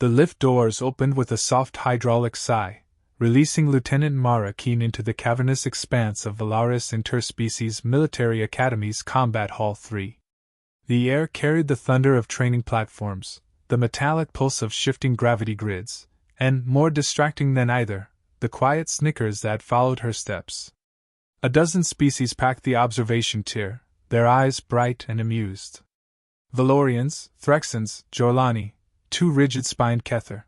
The lift doors opened with a soft hydraulic sigh, releasing Lieutenant Mara Keene into the cavernous expanse of Velaris Inter-Species Military Academy's Combat Hall 3. The air carried the thunder of training platforms, the metallic pulse of shifting gravity grids, and, more distracting than either, the quiet snickers that followed her steps. A dozen species packed the observation tier, their eyes bright and amused. Velorians, Threxans, Jorlani, 2 rigid-spined Kether.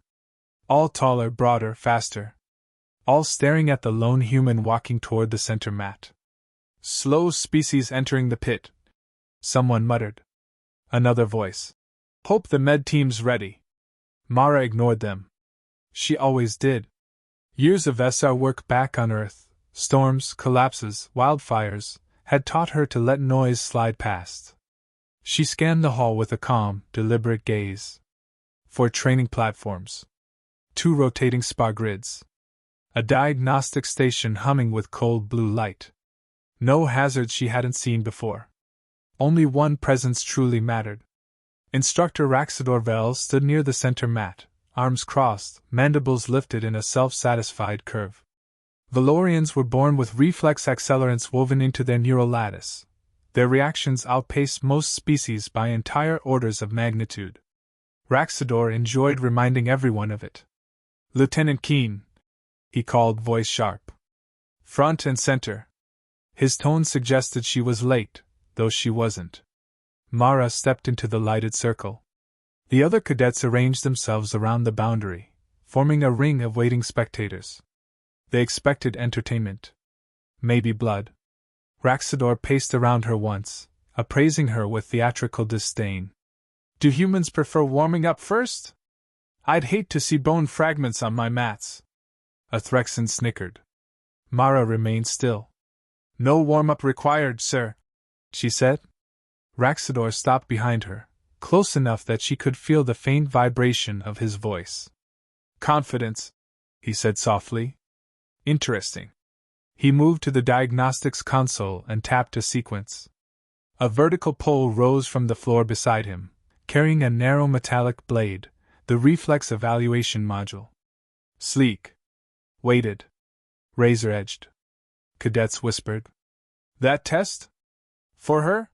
All taller, broader, faster. All staring at the lone human walking toward the center mat. Slow species entering the pit, someone muttered. Another voice. Hope the med team's ready. Mara ignored them. She always did. Years of SR work back on Earth, storms, collapses, wildfires, had taught her to let noise slide past. She scanned the hall with a calm, deliberate gaze. 4 training platforms. 2 rotating spar grids. A diagnostic station humming with cold blue light. No hazards she hadn't seen before. Only one presence truly mattered. Instructor Raxador Vel stood near the center mat, arms crossed, mandibles lifted in a self-satisfied curve. Velorians were born with reflex accelerants woven into their neural lattice. Their reactions outpaced most species by entire orders of magnitude. Raxador enjoyed reminding everyone of it. Lieutenant Keene, he called, voice sharp. Front and center. His tone suggested she was late, though she wasn't. Mara stepped into the lighted circle. The other cadets arranged themselves around the boundary, forming a ring of waiting spectators. They expected entertainment. Maybe blood. Raxador paced around her once, appraising her with theatrical disdain. Do humans prefer warming up first? I'd hate to see bone fragments on my mats. A Threxan snickered. Mara remained still. No warm-up required, sir, she said. Raxador stopped behind her, close enough that she could feel the faint vibration of his voice. Confidence, he said softly. Interesting. He moved to the diagnostics console and tapped a sequence. A vertical pole rose from the floor beside him, carrying a narrow metallic blade, the reflex evaluation module. Sleek. Weighted. Razor-edged. Cadets whispered. That test? For her?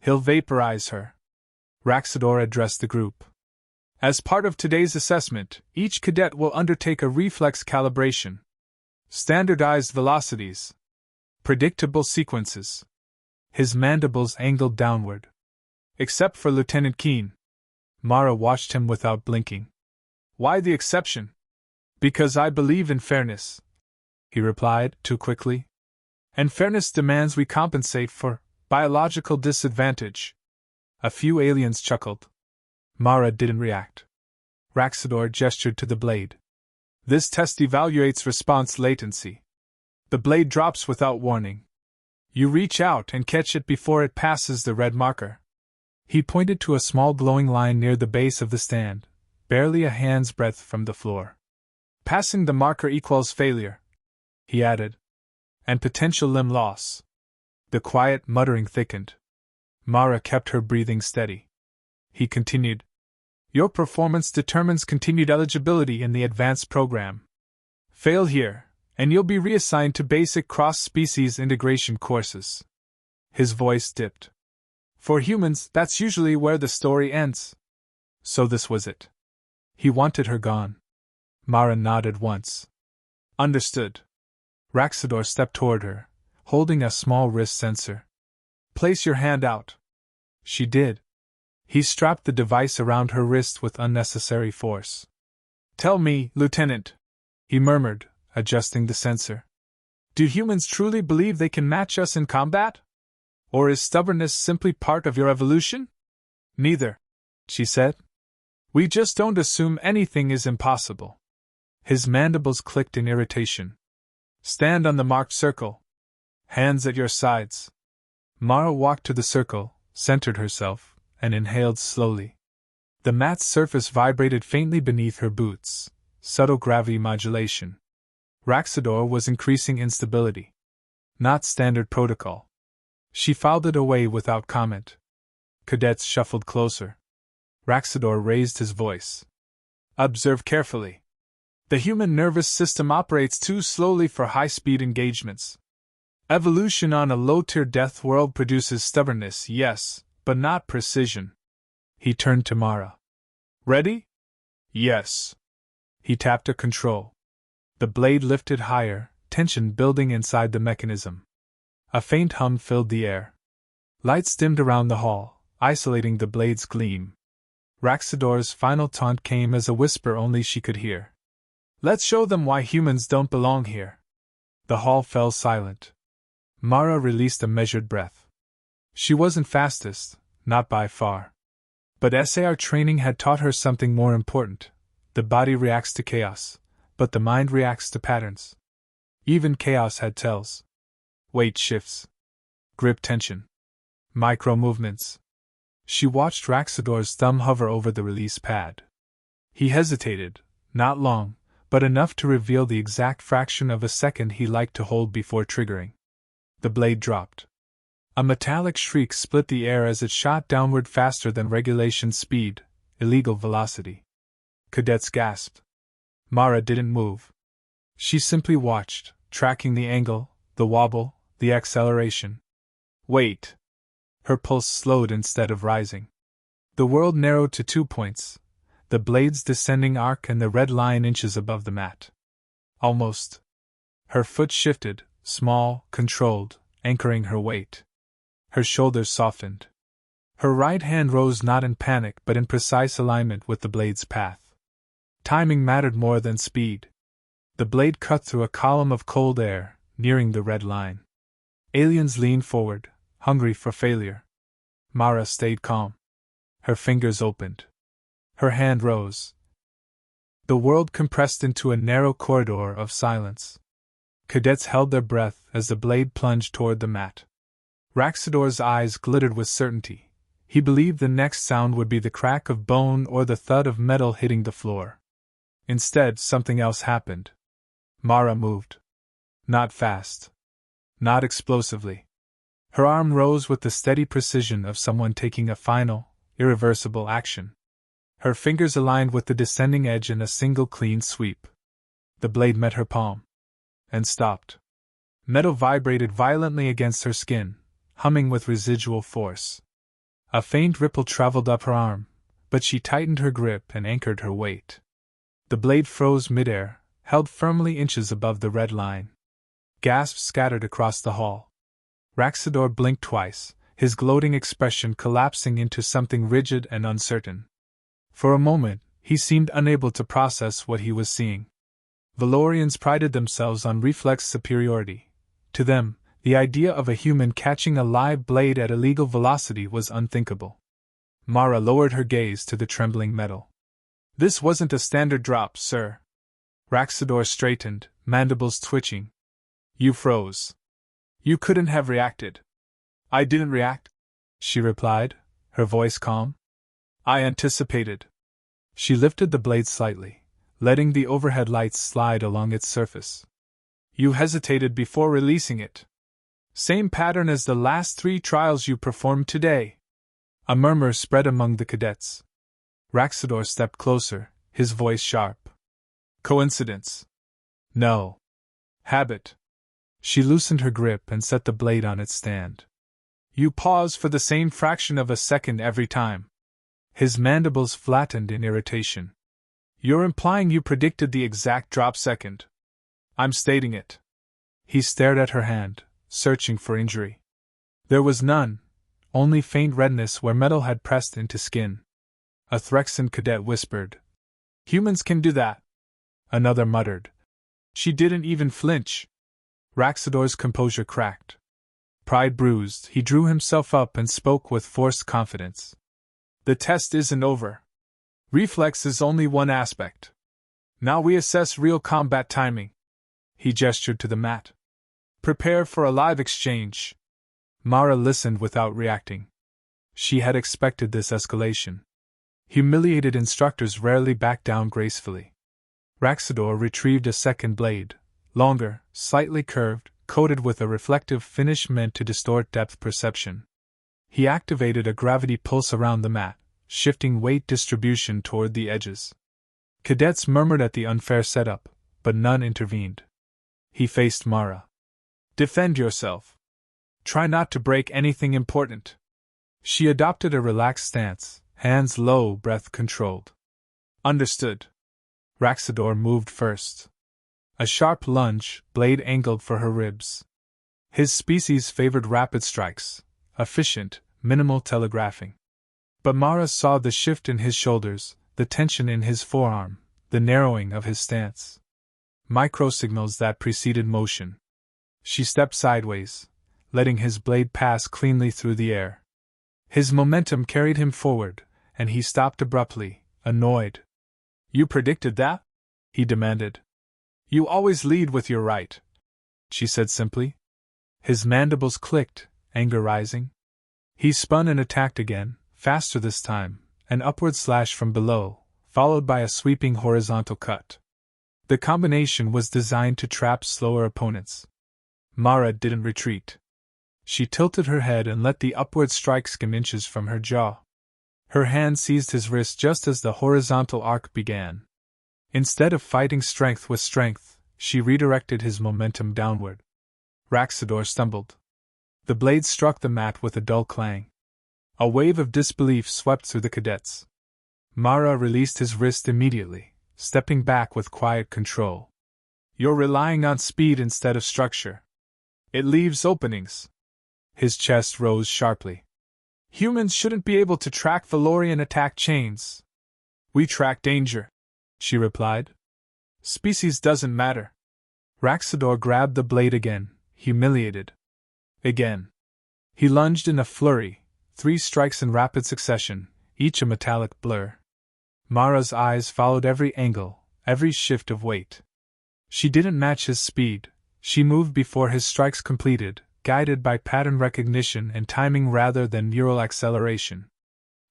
He'll vaporize her. Raxador addressed the group. As part of today's assessment, each cadet will undertake a reflex calibration. Standardized velocities. Predictable sequences. His mandibles angled downward. Except for Lieutenant Keene. Mara watched him without blinking. Why the exception? Because I believe in fairness, he replied, too quickly. And fairness demands we compensate for biological disadvantage. A few aliens chuckled. Mara didn't react. Raxador gestured to the blade. This test evaluates response latency. The blade drops without warning. You reach out and catch it before it passes the red marker. He pointed to a small glowing line near the base of the stand, barely a hand's breadth from the floor. Passing the marker equals failure, he added. And potential limb loss. The quiet muttering thickened. Mara kept her breathing steady. He continued. Your performance determines continued eligibility in the advanced program. Fail here, and you'll be reassigned to basic cross-species integration courses. His voice dipped. For humans, that's usually where the story ends. So this was it. He wanted her gone. Mara nodded once. Understood. Raxador stepped toward her, holding a small wrist sensor. Place your hand out. She did. He strapped the device around her wrist with unnecessary force. Tell me, Lieutenant, he murmured, adjusting the sensor. Do humans truly believe they can match us in combat? Or is stubbornness simply part of your evolution? Neither, she said. We just don't assume anything is impossible. His mandibles clicked in irritation. Stand on the marked circle. Hands at your sides. Mara walked to the circle, centered herself, and inhaled slowly. The mat's surface vibrated faintly beneath her boots, subtle gravity modulation. Raxador was increasing instability. Not standard protocol. She filed it away without comment. Cadets shuffled closer. Raxador raised his voice. Observe carefully. The human nervous system operates too slowly for high-speed engagements. Evolution on a low-tier death world produces stubbornness, yes, but not precision. He turned to Mara. Ready? Yes. He tapped a control. The blade lifted higher, tension building inside the mechanism. A faint hum filled the air. Lights dimmed around the hall, isolating the blade's gleam. Raxidor's final taunt came as a whisper only she could hear. Let's show them why humans don't belong here. The hall fell silent. Mara released a measured breath. She wasn't fastest, not by far. But SAR training had taught her something more important. The body reacts to chaos, but the mind reacts to patterns. Even chaos had tells. Weight shifts. Grip tension. Micro-movements. She watched Raxidor's thumb hover over the release pad. He hesitated, not long, but enough to reveal the exact fraction of a second he liked to hold before triggering. The blade dropped. A metallic shriek split the air as it shot downward faster than regulation speed, illegal velocity. Cadets gasped. Mara didn't move. She simply watched, tracking the angle, the wobble, the acceleration. Wait. Her pulse slowed instead of rising. The world narrowed to 2 points, the blade's descending arc and the red line inches above the mat. Almost. Her foot shifted, small, controlled, anchoring her weight. Her shoulders softened. Her right hand rose not in panic but in precise alignment with the blade's path. Timing mattered more than speed. The blade cut through a column of cold air, nearing the red line. Aliens leaned forward, hungry for failure. Mara stayed calm. Her fingers opened. Her hand rose. The world compressed into a narrow corridor of silence. Cadets held their breath as the blade plunged toward the mat. Raxidor's eyes glittered with certainty. He believed the next sound would be the crack of bone or the thud of metal hitting the floor. Instead, something else happened. Mara moved. Not fast. Not explosively. Her arm rose with the steady precision of someone taking a final, irreversible action. Her fingers aligned with the descending edge in a single clean sweep. The blade met her palm. And stopped. Metal vibrated violently against her skin, humming with residual force. A faint ripple traveled up her arm, but she tightened her grip and anchored her weight. The blade froze midair, held firmly inches above the red line. Gasps scattered across the hall. Raxidor blinked twice, his gloating expression collapsing into something rigid and uncertain. For a moment, he seemed unable to process what he was seeing. Velorians prided themselves on reflex superiority. To them, the idea of a human catching a live blade at illegal velocity was unthinkable. Mara lowered her gaze to the trembling metal. This wasn't a standard drop, sir. Raxidor straightened, mandibles twitching. You froze. You couldn't have reacted. I didn't react, she replied, her voice calm. I anticipated. She lifted the blade slightly, letting the overhead lights slide along its surface. You hesitated before releasing it. Same pattern as the last 3 trials you performed today. A murmur spread among the cadets. Raxidor stepped closer, his voice sharp. Coincidence? No. Habit. She loosened her grip and set the blade on its stand. You pause for the same fraction of a second every time. His mandibles flattened in irritation. You're implying you predicted the exact drop second. I'm stating it. He stared at her hand, searching for injury. There was none, only faint redness where metal had pressed into skin. A Threxan cadet whispered. Humans can do that. Another muttered. She didn't even flinch. Raxidor's composure cracked. Pride bruised, he drew himself up and spoke with forced confidence. The test isn't over. Reflex is only one aspect. Now we assess real combat timing. He gestured to the mat. Prepare for a live exchange. Mara listened without reacting. She had expected this escalation. Humiliated instructors rarely back down gracefully. Raxidor retrieved a second blade, longer, slightly curved, coated with a reflective finish meant to distort depth perception. He activated a gravity pulse around the mat, shifting weight distribution toward the edges. Cadets murmured at the unfair setup, but none intervened. He faced Mara. Defend yourself. Try not to break anything important. She adopted a relaxed stance, hands low, breath controlled. Understood. Raxador moved first. A sharp lunge, blade angled for her ribs. His species favored rapid strikes, efficient, minimal telegraphing. But Mara saw the shift in his shoulders, the tension in his forearm, the narrowing of his stance. Microsignals that preceded motion. She stepped sideways, letting his blade pass cleanly through the air. His momentum carried him forward, and he stopped abruptly, annoyed. You predicted that? He demanded. You always lead with your right, she said simply. His mandibles clicked, anger rising. He spun and attacked again, faster this time, an upward slash from below, followed by a sweeping horizontal cut. The combination was designed to trap slower opponents. Mara didn't retreat. She tilted her head and let the upward strike skim inches from her jaw. Her hand seized his wrist just as the horizontal arc began. Instead of fighting strength with strength, she redirected his momentum downward. Raxador stumbled. The blade struck the mat with a dull clang. A wave of disbelief swept through the cadets. Mara released his wrist immediately, stepping back with quiet control. You're relying on speed instead of structure. It leaves openings. His chest rose sharply. Humans shouldn't be able to track Velorian attack chains. We track danger, she replied. Species doesn't matter. Raxador grabbed the blade again, humiliated. Again. He lunged in a flurry, 3 strikes in rapid succession, each a metallic blur. Mara's eyes followed every angle, every shift of weight. She didn't match his speed, she moved before his strikes completed, guided by pattern recognition and timing rather than neural acceleration.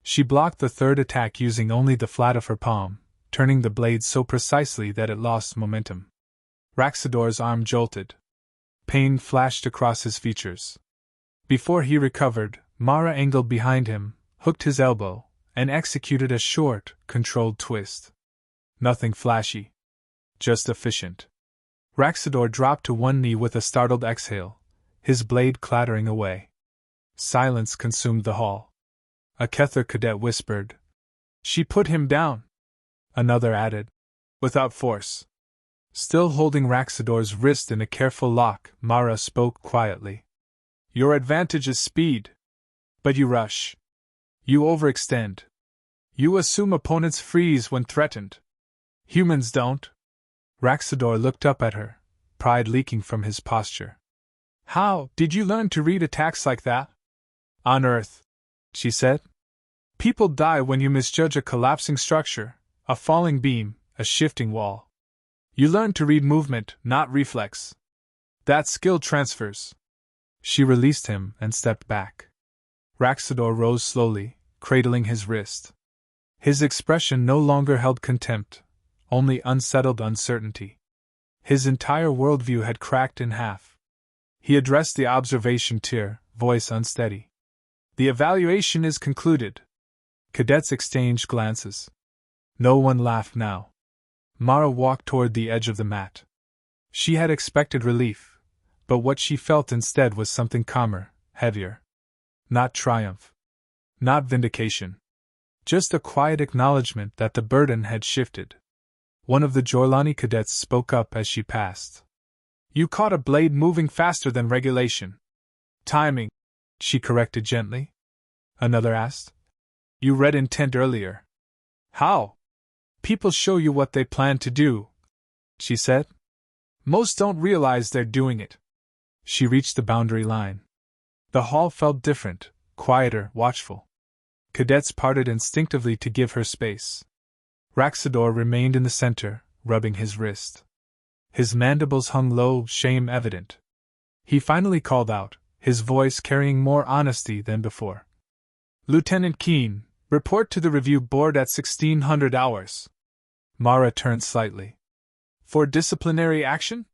She blocked the third attack using only the flat of her palm, turning the blade so precisely that it lost momentum. Raxador's arm jolted. Pain flashed across his features. Before he recovered, Mara angled behind him, hooked his elbow, and executed a short, controlled twist. Nothing flashy. Just efficient. Raxador dropped to one knee with a startled exhale, his blade clattering away. Silence consumed the hall. A Kether cadet whispered, She put him down. Another added, Without force. Still holding Raxador's wrist in a careful lock, Mara spoke quietly. Your advantage is speed. But you rush. You overextend. You assume opponents freeze when threatened. Humans don't. Raxador looked up at her, pride leaking from his posture. How did you learn to read attacks like that? On Earth, she said. People die when you misjudge a collapsing structure, a falling beam, a shifting wall. You learn to read movement, not reflex. That skill transfers. She released him and stepped back. Raxador rose slowly, cradling his wrist. His expression no longer held contempt, only unsettled uncertainty. His entire worldview had cracked in half. He addressed the observation tier, voice unsteady. The evaluation is concluded. Cadets exchanged glances. No one laughed now. Mara walked toward the edge of the mat. She had expected relief, but what she felt instead was something calmer, heavier. Not triumph. Not vindication. Just a quiet acknowledgement that the burden had shifted. One of the Jorlani cadets spoke up as she passed. You caught a blade moving faster than regulation. Timing, she corrected gently. Another asked. You read intent earlier. How? People show you what they plan to do, she said. Most don't realize they're doing it. She reached the boundary line. The hall felt different, quieter, watchful. Cadets parted instinctively to give her space. Raxador remained in the center, rubbing his wrist. His mandibles hung low, shame evident. He finally called out, his voice carrying more honesty than before. Lieutenant Keene, report to the review board at 1600 hours. Mara turned slightly. For disciplinary action?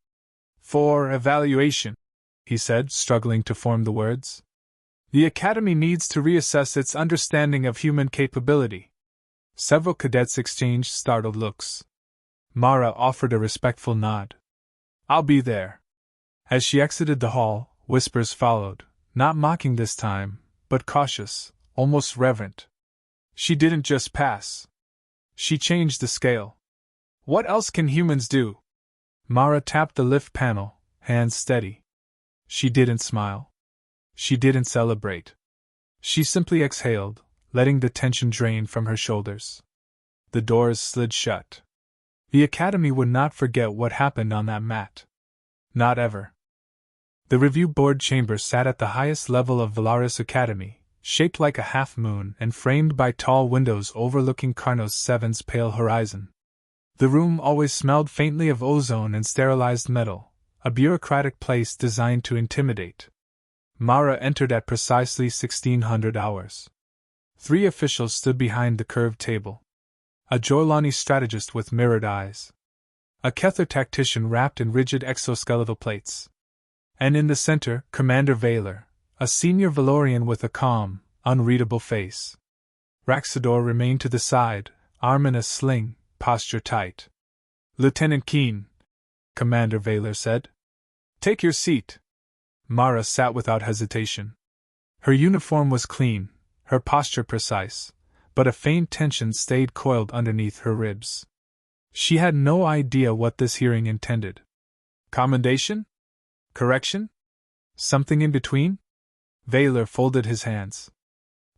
For evaluation, he said, struggling to form the words. The Academy needs to reassess its understanding of human capability. Several cadets exchanged startled looks. Mara offered a respectful nod. I'll be there. As she exited the hall, whispers followed, not mocking this time, but cautious, almost reverent. She didn't just pass. She changed the scale. What else can humans do? Mara tapped the lift panel, hands steady. She didn't smile. She didn't celebrate. She simply exhaled, letting the tension drain from her shoulders. The doors slid shut. The Academy would not forget what happened on that mat. Not ever. The review board chamber sat at the highest level of Velaris Academy, shaped like a half-moon and framed by tall windows overlooking Carnos 7's pale horizon. The room always smelled faintly of ozone and sterilized metal, a bureaucratic place designed to intimidate. Mara entered at precisely 1600 hours. 3 officials stood behind the curved table. A Jorlani strategist with mirrored eyes. A Kether tactician wrapped in rigid exoskeletal plates. And in the center, Commander Valer, a senior Velorian with a calm, unreadable face. Raxador remained to the side, arm in a sling, posture tight. Lieutenant Keene, Commander Valer said. Take your seat. Mara sat without hesitation. Her uniform was clean, her posture precise, but a faint tension stayed coiled underneath her ribs. She had no idea what this hearing intended. Commendation? Correction? Something in between? Valer folded his hands.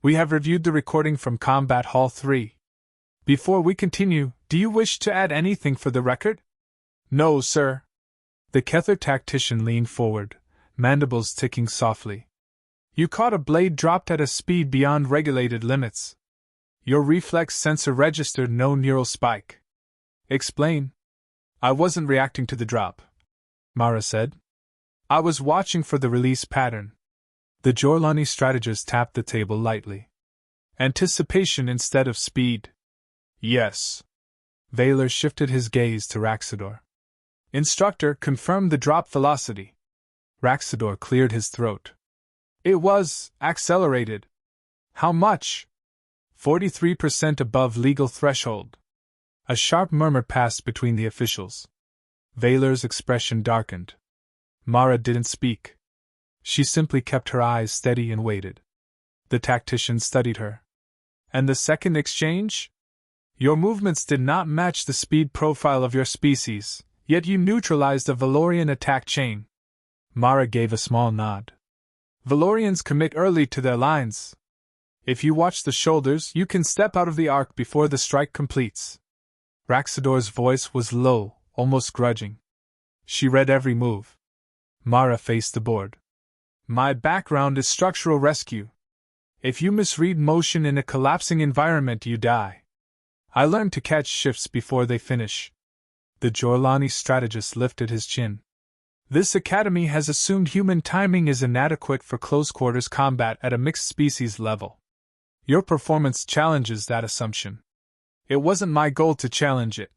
We have reviewed the recording from Combat Hall 3. Before we continue, do you wish to add anything for the record? No, sir. The Kether tactician leaned forward, mandibles ticking softly. You caught a blade dropped at a speed beyond regulated limits. Your reflex sensor registered no neural spike. Explain. I wasn't reacting to the drop, Mara said. I was watching for the release pattern. The Jorlani strategist tapped the table lightly. Anticipation instead of speed. Yes. Valer shifted his gaze to Raxador. Instructor, confirmed the drop velocity. Raxador cleared his throat. It was accelerated. How much? 43% above legal threshold. A sharp murmur passed between the officials. Valer's expression darkened. Mara didn't speak. She simply kept her eyes steady and waited. The tactician studied her. And the second exchange? Your movements did not match the speed profile of your species, yet you neutralized a Velorian attack chain. Mara gave a small nod. Velorians commit early to their lines. If you watch the shoulders, you can step out of the arc before the strike completes. Raxador's voice was low, almost grudging. She read every move. Mara faced the board. My background is structural rescue. If you misread motion in a collapsing environment, you die. I learned to catch shifts before they finish. The Jorlani strategist lifted his chin. This academy has assumed human timing is inadequate for close-quarters combat at a mixed-species level. Your performance challenges that assumption. It wasn't my goal to challenge it,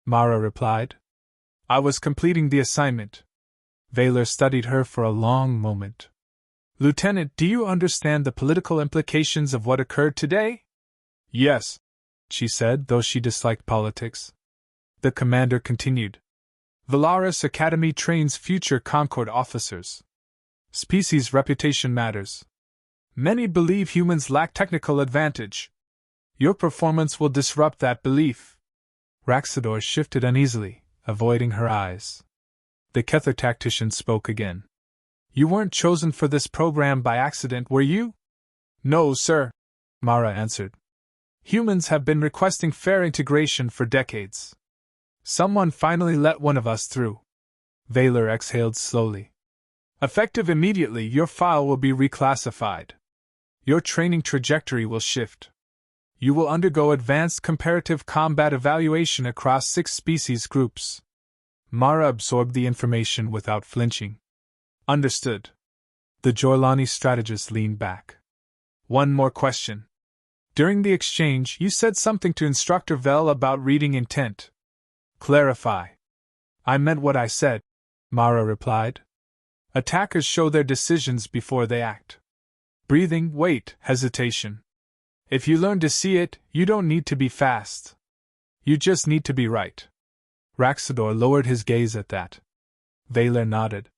Mara replied. I was completing the assignment. Valer studied her for a long moment. Lieutenant, do you understand the political implications of what occurred today? Yes, she said, though she disliked politics. The commander continued. Velaris Academy trains future Concord officers. Species reputation matters. Many believe humans lack technical advantage. Your performance will disrupt that belief. Raxador shifted uneasily, avoiding her eyes. The Kether tactician spoke again. You weren't chosen for this program by accident, were you? No, sir, Mara answered. Humans have been requesting fair integration for decades. Someone finally let one of us through. Valer exhaled slowly. Effective immediately, your file will be reclassified. Your training trajectory will shift. You will undergo advanced comparative combat evaluation across 6 species groups. Mara absorbed the information without flinching. Understood. The Jorlani strategist leaned back. One more question. During the exchange, you said something to Instructor Vel about reading intent. Clarify. I meant what I said, Mara replied. Attackers show their decisions before they act. Breathing, wait, hesitation. If you learn to see it, you don't need to be fast. You just need to be right. Raxador lowered his gaze at that. Valer nodded.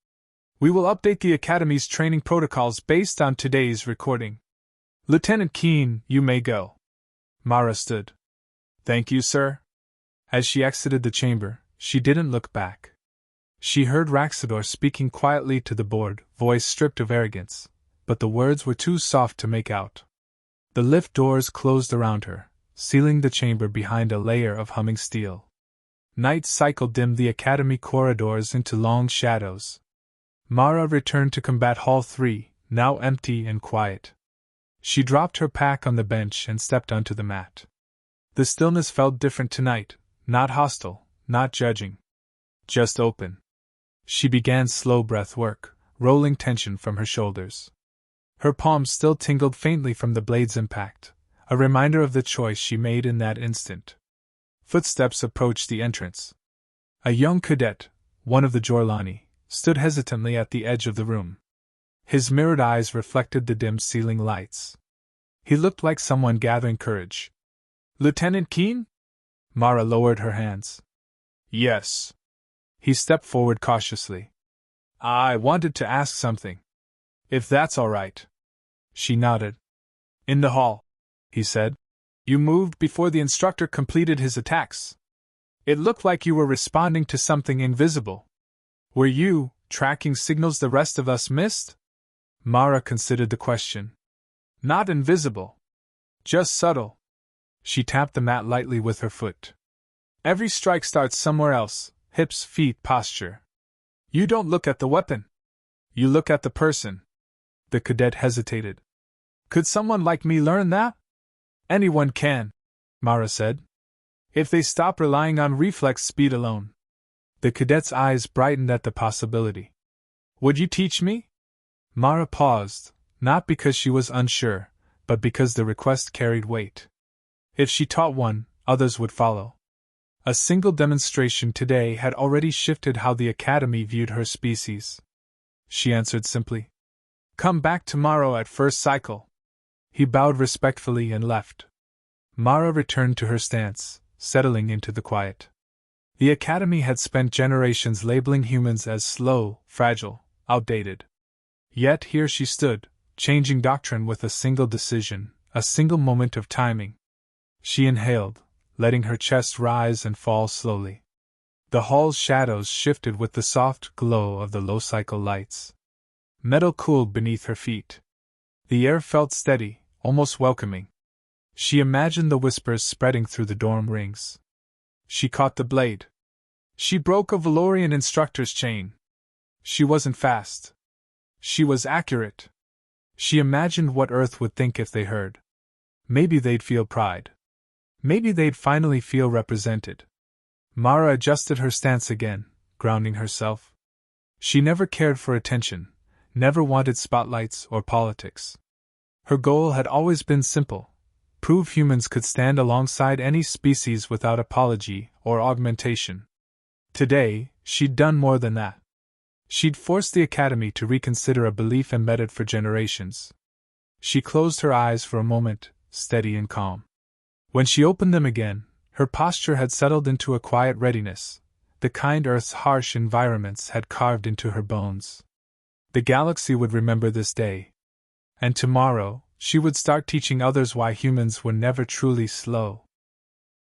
We will update the Academy's training protocols based on today's recording. Lieutenant Keene, you may go. Mara stood. Thank you, sir. As she exited the chamber, she didn't look back. She heard Raxador speaking quietly to the board, voice stripped of arrogance, but the words were too soft to make out. The lift doors closed around her, sealing the chamber behind a layer of humming steel. Night cycle dimmed the Academy corridors into long shadows. Mara returned to Combat Hall 3, now empty and quiet. She dropped her pack on the bench and stepped onto the mat. The stillness felt different tonight, not hostile, not judging. Just open. She began slow breath work, rolling tension from her shoulders. Her palms still tingled faintly from the blade's impact, a reminder of the choice she made in that instant. Footsteps approached the entrance. A young cadet, one of the Jorlani, stood hesitantly at the edge of the room. His mirrored eyes reflected the dim ceiling lights. He looked like someone gathering courage. Lieutenant Keene? Mara lowered her hands. Yes. He stepped forward cautiously. I wanted to ask something. If that's all right. She nodded. In the hall, he said. You moved before the instructor completed his attacks. It looked like you were responding to something invisible. Were you tracking signals the rest of us missed? Mara considered the question. Not invisible. Just subtle. She tapped the mat lightly with her foot. Every strike starts somewhere else, hips, feet, posture. You don't look at the weapon. You look at the person. The cadet hesitated. Could someone like me learn that? Anyone can, Mara said. If they stop relying on reflex speed alone. The cadet's eyes brightened at the possibility. Would you teach me? Mara paused, not because she was unsure, but because the request carried weight. If she taught one, others would follow. A single demonstration today had already shifted how the Academy viewed her species. She answered simply. Come back tomorrow at first cycle. He bowed respectfully and left. Mara returned to her stance, settling into the quiet. The Academy had spent generations labeling humans as slow, fragile, outdated. Yet here she stood, changing doctrine with a single decision, a single moment of timing. She inhaled, letting her chest rise and fall slowly. The hall's shadows shifted with the soft glow of the low-cycle lights. Metal cooled beneath her feet. The air felt steady, almost welcoming. She imagined the whispers spreading through the dorm rings. She caught the blade. She broke a Velorian instructor's chain. She wasn't fast. She was accurate. She imagined what Earth would think if they heard. Maybe they'd feel pride. Maybe they'd finally feel represented. Mara adjusted her stance again, grounding herself. She never cared for attention, never wanted spotlights or politics. Her goal had always been simple: prove humans could stand alongside any species without apology or augmentation. Today, she'd done more than that. She'd forced the Academy to reconsider a belief embedded for generations. She closed her eyes for a moment, steady and calm. When she opened them again, her posture had settled into a quiet readiness, the kind Earth's harsh environments had carved into her bones. The galaxy would remember this day. And tomorrow, she would start teaching others why humans were never truly slow.